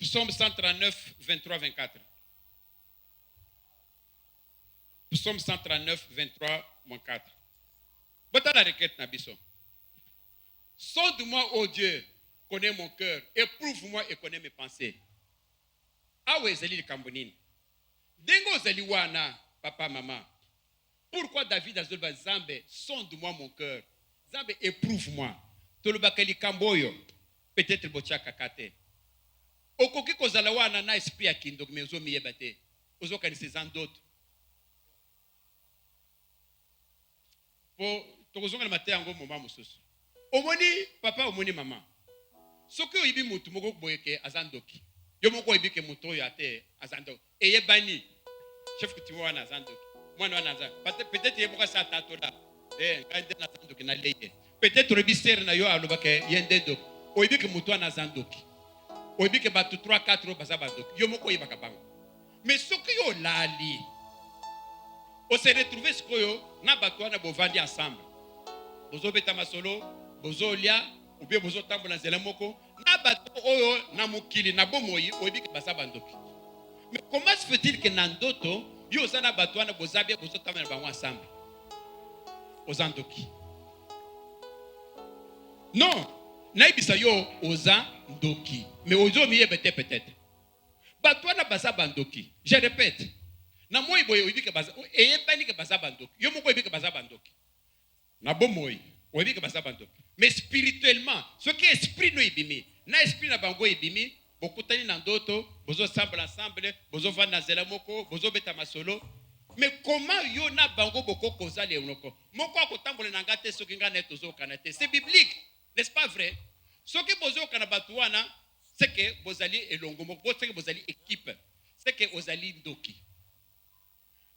Psaume 139 23 24. Psaume 139 23 24. Bota la requête nabiso. Sonde-moi, ô Dieu, connais mon cœur, éprouve-moi et connais mes pensées. Awe zeli likambonini. Dengo zeli wana papa, maman. Pourquoi David a dit Zambe, sonde-moi mon cœur. Zambe, éprouve-moi. Tolubakeli kamboyo. Peut-être bocha kakate. Okoki kozala wana na esprit ya kindok me ozo miyebate. Ozo kanise zandot. Po tokozonga na mate yango moma mususu. Omoni papa, omoni mama. Soki oyibi mutu moko boyeke azandoki. Yo moko oyibi ke mutu oyo ate azandoki. Eye bani. Chef kutimo wana azandoki. Mwana wana azandoki. Peut-être yeboka sa tato la. Ngande na azandoki na leye. Peut-être rebisere na yo alobake yende dok. Oyibi ke mutu wana azandoki. Oyibi ke batu 3-4 baza bandoki. Yo moko oyibaka bango. Mais soki yo lali. On se retrouve sikoyo na batu wana bovandi ensemble. Bozo beta masolo, bozo lia, ou bien bozo tambola nzela moko. Na batu oyo na mukili na bomoyi oyibi ke baza bandoki. Mais comment se fait-il que Nandoto, yo zana batwana bozabia bozo tamana bango ensemble? Ozandoki. Non, naibisa yo ozandoki. Mais ozo miye peut-être. Batwana baza bandoki. Je répète. Na moi boye oyibi ke baza eyebani ke baza bandoki. Yo moko oyibi ke baza bandoki. Na bomoyi oyibi ke baza bandoki. Mais spirituellement, ce qui est esprit no ibimi, na esprit na bango ibimi. Bokutani na ndoto, bozo sambla ensemble, bozo vanda zela moko, bozo beta masolo. Mais comment yo na bango boko kozali unoko? Moko akotambola na ngate soki ngana tozo kanate. C'est biblique, n'est-ce pas vrai? Soki bozo kana batuana, c'est que bozali elongo moko, c'est que bozali équipe. C'est que ozali ndoki.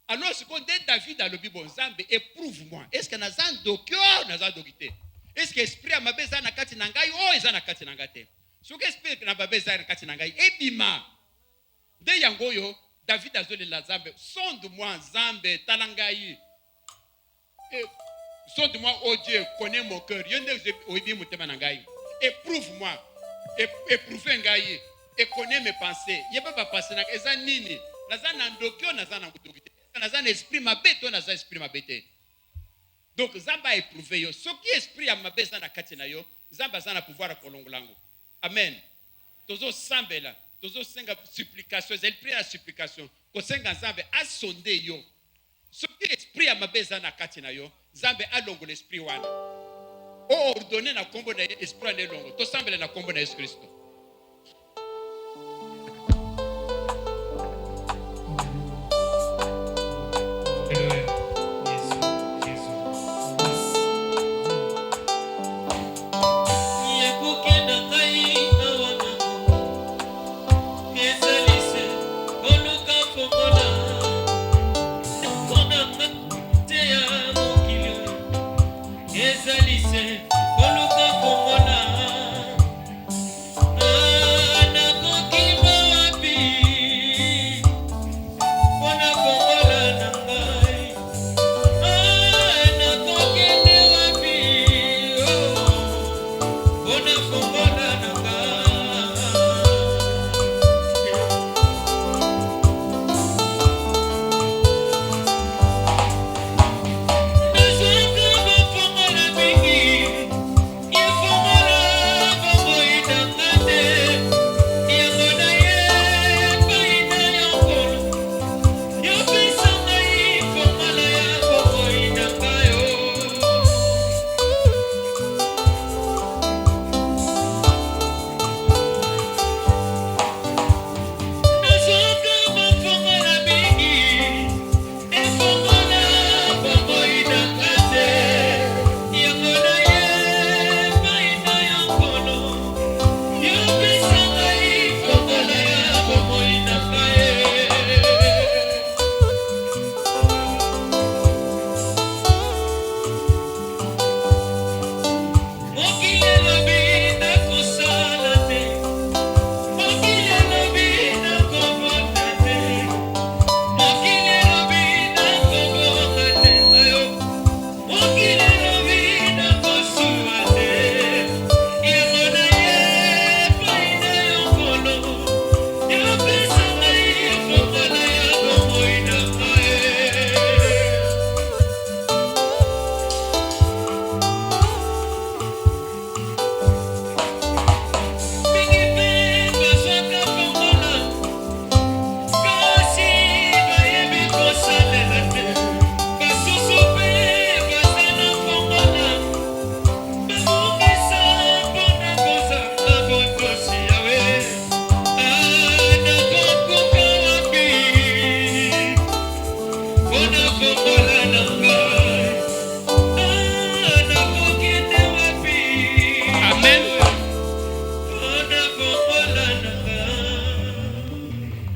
Alors ce qu'on dit David dans le Bible, Nzambe éprouve-moi. Est-ce que nazan doki o nazan dokite? Est-ce que esprit amabeza na kati na ngai o eza na kati na ngate? Ce que espère na babeza na kati na ngai ebima de yangoyo David azole la Zambe, sonde-moi Zambe talangai, sonde-moi oh Dieu, connais mon cœur, yende oyibi mutema na ngai, éprouve-moi, éprouve ngai et connais mes pensées. Yeba ba pensé na eza nini naza na ndokyo naza na ngudukite naza na esprit mabeto naza esprit mabete. Donc Zamba éprouve yo ce qui esprit ya mabeza na kati na yo Zamba za na pouvoir kolongolango. Amen. Tozo sambela, tozo senga supplication, elle prie la supplication. Ko senga Zambe a sondé yo. Ce qui esprit a mabeza na kati na yo, Zambe a longo l'esprit wana. O ordonné na kombo na esprit na longo. To sambela na kombo na Yesu Kristo.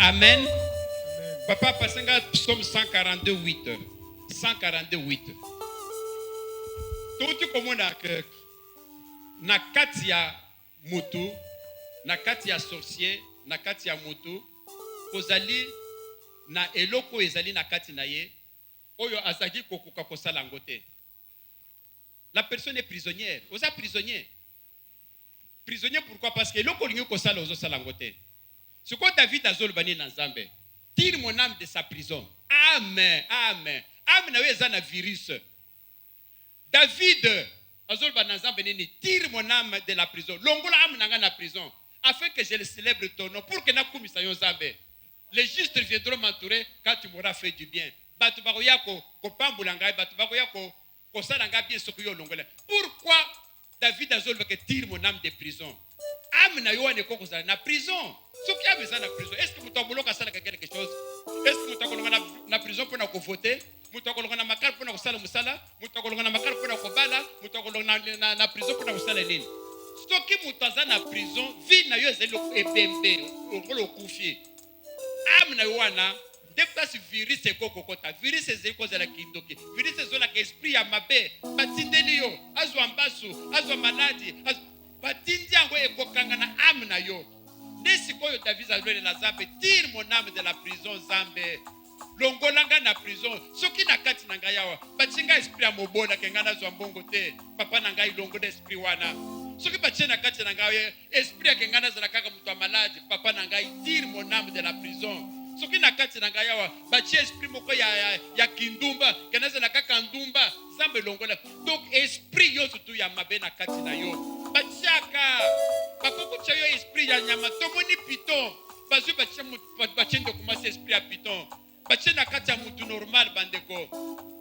Amen. Papa, passenga psaume 142, 8. 142, 8. Tout comme on a que na kati ya mutu, na kati ya sorcier, na kati ya mutu, kozali na eloko ezali na kati na ye, oyo azaki kokuka kosala ngote. La personne est prisonnière. Vous êtes prisonnier. Prisonnier pourquoi? Parce que eloko lingi kosala ozo sala ngote. Ce que David a zolbani na Nzambe, tire mon âme de sa prison. Amen, amen. Amen na weza na virus. David azolbani na Nzambe nini, tire mon âme de la prison. Longola âme nanga na prison, afin que je le célèbre ton nom, pour que na kumisa yo Nzambe. Les justes viendront m'entourer quand tu m'auras fait du bien. Batu bakoya ko pambula ngai, batu bakoya ko sala ngai bien sokuyo longola. Pourquoi David azolba que tire mon âme de prison? Âme na yo ane koko za na prison. Soki ame za na prison. Est-ce que mutakoloka sala quelque chose? Est-ce que mutakoloka na prison pour na ko voter? Mutakoloka na makar pour na ko sala musala? Mutakoloka na makar pour na ko bala? Mutakoloka na prison pour na ko sala nini? Soki mutaza na prison, vie na yo ezelo epembe, okolo kufi. Âme na yo wana depuis virus ekokokota, virus ezekozala kindoki, virus ezola ka esprit ya mabe, batindeli yo, azwa mbasu, azwa maladi, batindi yango ekokanga na âme na yo. Nesikoyo David azwele na Nzambe, tire mon âme de la prison Nzambe. Longolanga na prison, soki na kati na ngai yawa, batinga esprit ya mobola kenga na zwa mbongo te, papa na ngai longola esprit wana. Soki batie na kati na ngai esprit ya kenga na zala kaka mutu maladi, papa na ngai, tire mon âme de la prison. Soki na kati na ngai yawa, batie esprit moko ya kindumba, kenga zala kaka ndumba, Nzambe longola. Donc esprit yo surtout ya mabe na kati na yo. Batiaka, bakoko tia yo esprit ya nyama, tomoni piton, bazu batie ndokuma esprit ya piton. Batie na kati ya mutu normal bandeko.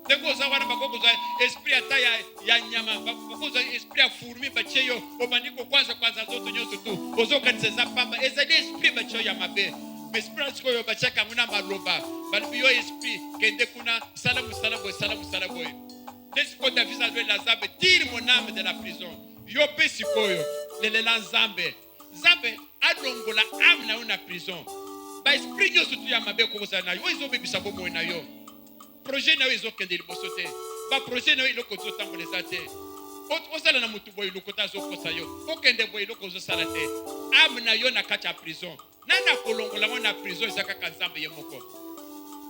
Dengo za wana bakoko za esprit ata ya nyama, bakoko za esprit ya fourmi batie yo, omaniko kwanza zoto nyoso tu. Ozo kanisa za pamba, ezali esprit batie ya mabe. Esprit ko yo batie kanguna maloba. Balibi yo esprit kende kuna sala musala boy. Desiko David a la Nzambe, tire mon âme de la prison. Yo pe sikoyo, lele la Nzambe. Nzambe adongola âme na una prison. Ba esprit nyo surtout ya mabe ko za na yo izo bebisa bomo na yo. Projet na yo izo kende liboso te. Ba projet na yo iloko zo tamboleza te. Osala na mutu boy iloko ta zo kosa yo. Okende boy iloko zo sala te. Âme na yo na kati ya prison. Nana kolongola na prison ezaka ka Nzambe ye moko.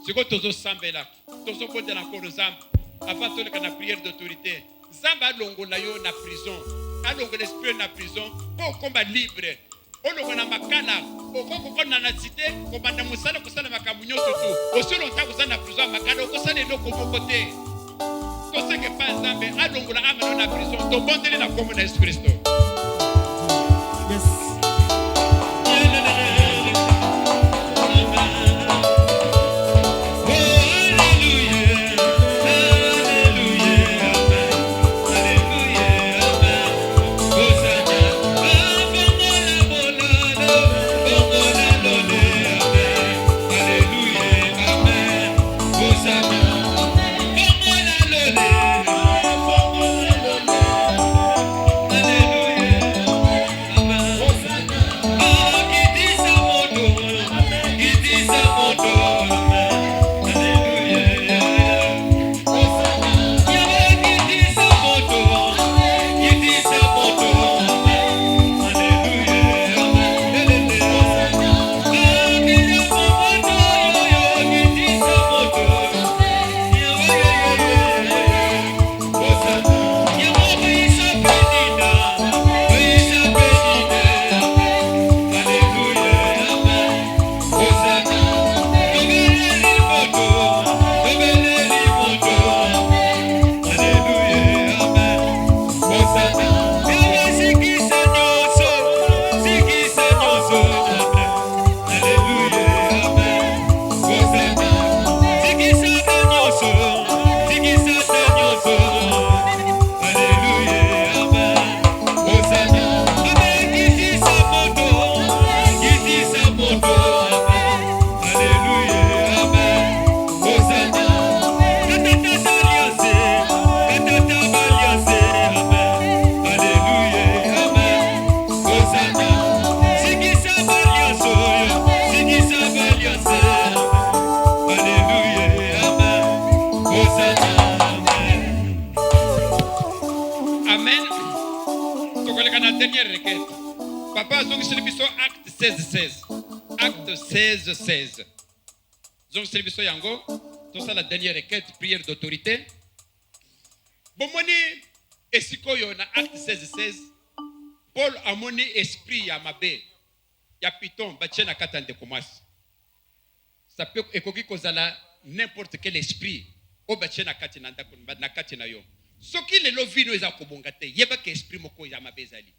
Siko tozo sambela, tozo kondela nkolo Nzambe. Avant de la prière d'autorité, Zamba longola yo na prison, alongola esprit na prison, pour combat libre. Olongola makala, okoko kona na cité, kobanda musala kosala makamunyo tutu. Osolo ntakuza na prison makala okosala eloko moko te. To seke pa Nzambe alongola amana na prison, to bondeli na kombo na Yesu Kristo. Yes. Hallelujah. 16, Acte 16, 16. Donc, c'est le yango. Tout ça, la dernière requête, prière d'autorité. Bon, moni, et si on a acte 16, 16, Paul a moni esprit à mabe. Ya piton, batien à katan de komas. Ça peut écoquer kozala n'importe quel esprit. O batien à katina na katina yo. Ce qui le lovino est à kobongate. Yeba que esprit moko ya mabe zali.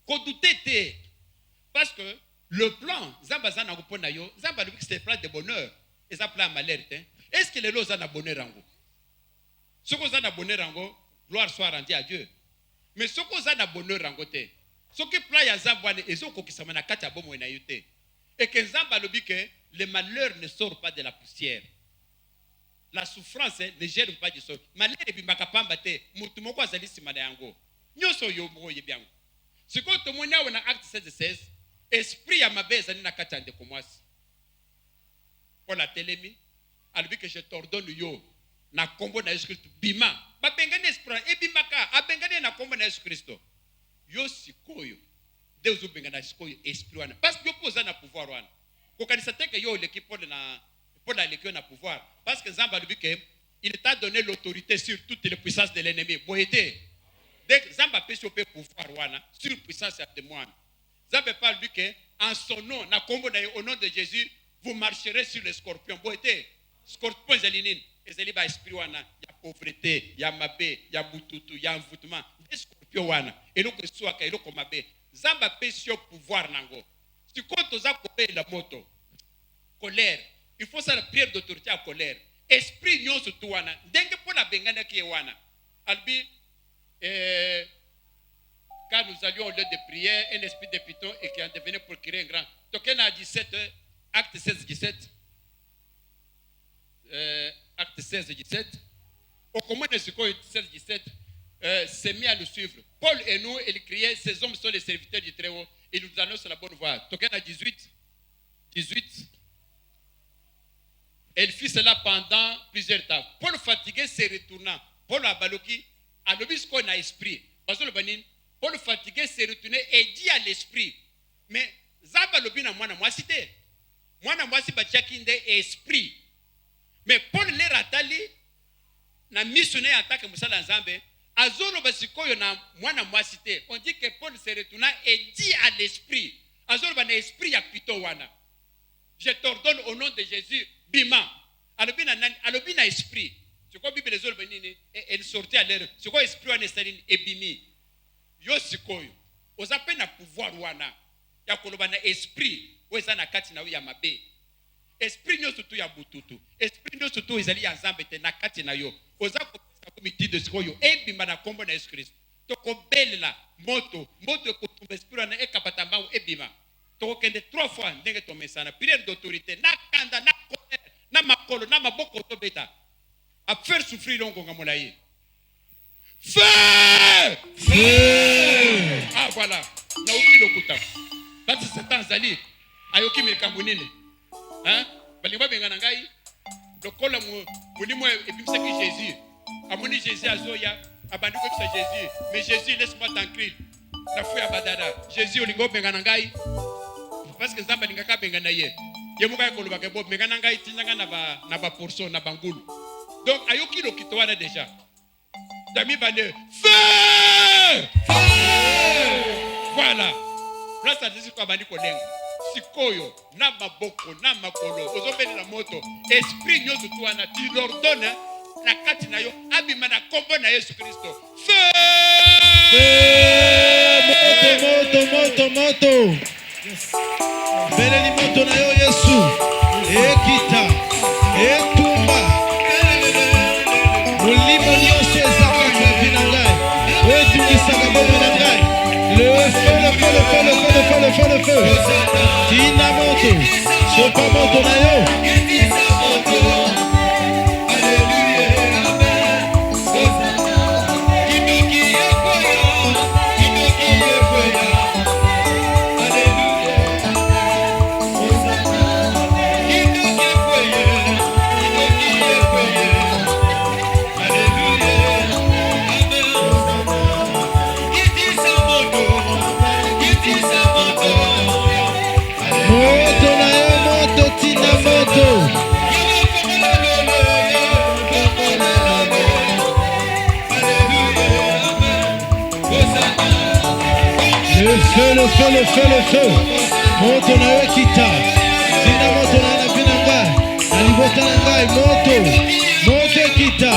Kodutete. Parce que le plan, Zambazan a repos na yo, Zamba c'est un plan de bonheur. Et ça plan malheur. Est-ce que les lots ont bonheur en vous? Ce qu'on a bonheur en vous, gloire soit rendue à Dieu. Mais ce qu'on a bonheur en vous, ce qui plaît à Zambouane et ce qui s'amène à Katia Bomo et que Zamba le dit que le malheur ne sort pas de la poussière. La souffrance ne gère pas du sol. Malheur et puis Makapamba te, Moutumoko Azali Simanayango. Nous sommes yo bien. Ce qu'on te montre dans acte 16, esprit à ma baisse à Katia de Komas. Pour la télémie, elle dit que je t'ordonne yo. Na kombo na Yesu Kristo bima ba bengane esprit e bimaka abengane na kombo na Yesu Kristo yo sikoyo Deus bengana sikoyo esprit wana parce que yo posa na pouvoir wana ko kanisa teke yo l'équipe pour la l'équipe na pouvoir parce que Zamba lui que il t'a donné l'autorité sur toutes les puissances de l'ennemi boyete dès Zamba peut choper pouvoir wana sur puissance de moi Zamba parle lui que en son nom na kombo na au nom de Jésus vous marcherez sur les scorpions boyete scorpions zelinine ezeli ba esprit wana ya pauvreté ya mabe ya bututu ya envoûtement des scorpions wana eloko swaka eloko mabe Zamba pesio pouvoir nango si quand oza kobe la moto colère il faut ça la prière d'autorité à colère esprit nyonso tu wana ndenge pona bengana ki wana albi quand nous allions au lieu de prière un esprit de python et qui en devenait pour créer un grand tokena 17 acte 16 17 acte 16 17 au comment de ce 16 17 s'est mis à nous suivre. Paul et nous, il criait, ces hommes sont les serviteurs du Très-Haut, et nous annoncent la bonne voie. Token à 18. Elle fit cela pendant plusieurs temps. Paul fatigué se retournant. Paul a baloki, a l'obis qu'on a esprit. Paul fatigué se retournait et dit à l'esprit, mais Zaba lobi na mwana mwasi te. Mwana mwasi bachakinde esprit. Mais Paul les ratali na missionné attaque musala nzambe. Azoro basikoyo na mwana mwasi te. On dit que Paul se retourna et dit à l'esprit. Azoro ba na esprit ya pito wana. Je t'ordonne au nom de Jésus, bima. Alobi na esprit. C'est quoi Bible les autres benini et elle sortait à l'air. C'est quoi esprit wana saline ebimi. Yo sikoyo. Ozape na pouvoir wana. Ya koloba na esprit. Weza na kati na ya mabe. Esprit nyoso tu ya bututu. Esprit nyoso tu ezali ya nzambe te na kati na yo. Ozako comité de sikoyo ebimba na kombo na Yesu Kristo tokobelela moto kotumba esprit na ekapata mbangu ebima tokende 3 fois ndenge tomesana prière d'autorité na kanda na colère na makolo na maboko tobeta a faire souffrir longonga molaye feu ah voilà na uki lokuta bati Satan zali ayoki mekambo nini hein balinga bengana ngai lokola mulimo ebimisaki Jésus amoni Jésus azoya abanduko bisa Jésus mais Jésus laisse-moi tranquille na fuya badada Jésus olingo bengana ngai parce que Zamba lingaka bengana ye muka yakoloba ke bo bengana ngai tinanga na ba portion na bangulu donc ayoki lokito wana déjà dami bane feu voilà place à Jésus kwa bandi kolenga sikoyo na maboko na makolo ozobeli na moto esprit nyoso tu wana tu l'ordonne na kati na yo abima na kombo na Yesu Kristo moto beleli moto na yo Yesu ekita etumba mulimo nyonso ezaka mavi na ngai etukisaka bomo na ngai le feu tina moto sopa moto na yo Le feu, le feu, le feu, le feu. Moto na yo kita. Tina moto na na pinanga. Na libota na ngai moto. Moto kita.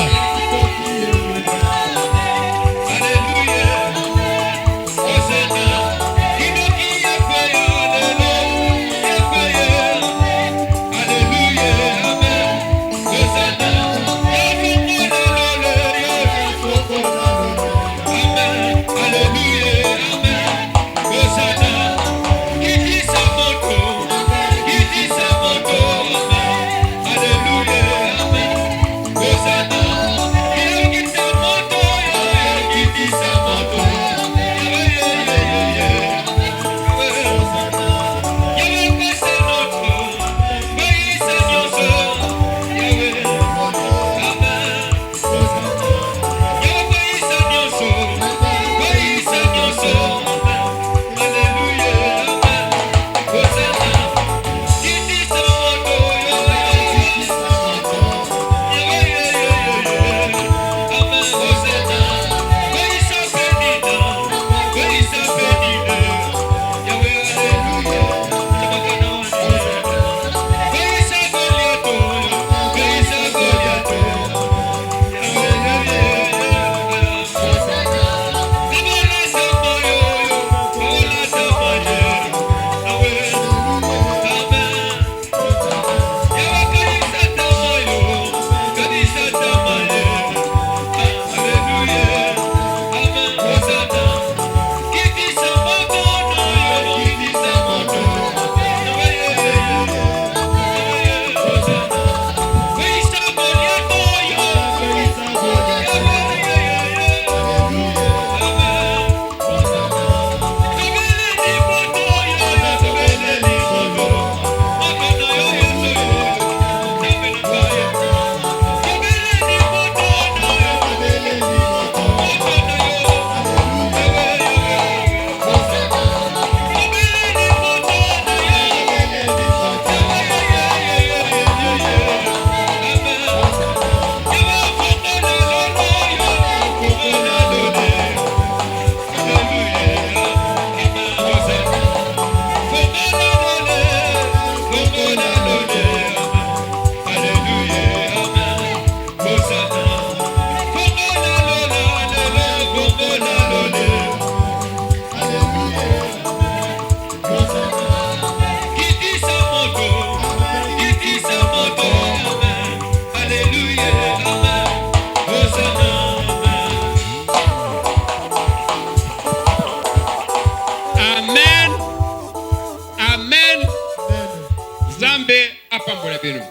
apambola bino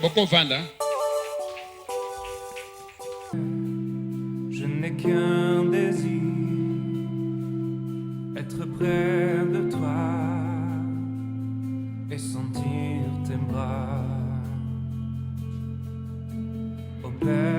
bokovanda. Je n'ai qu'un désir, être près de toi et sentir tes bras. Oh Père,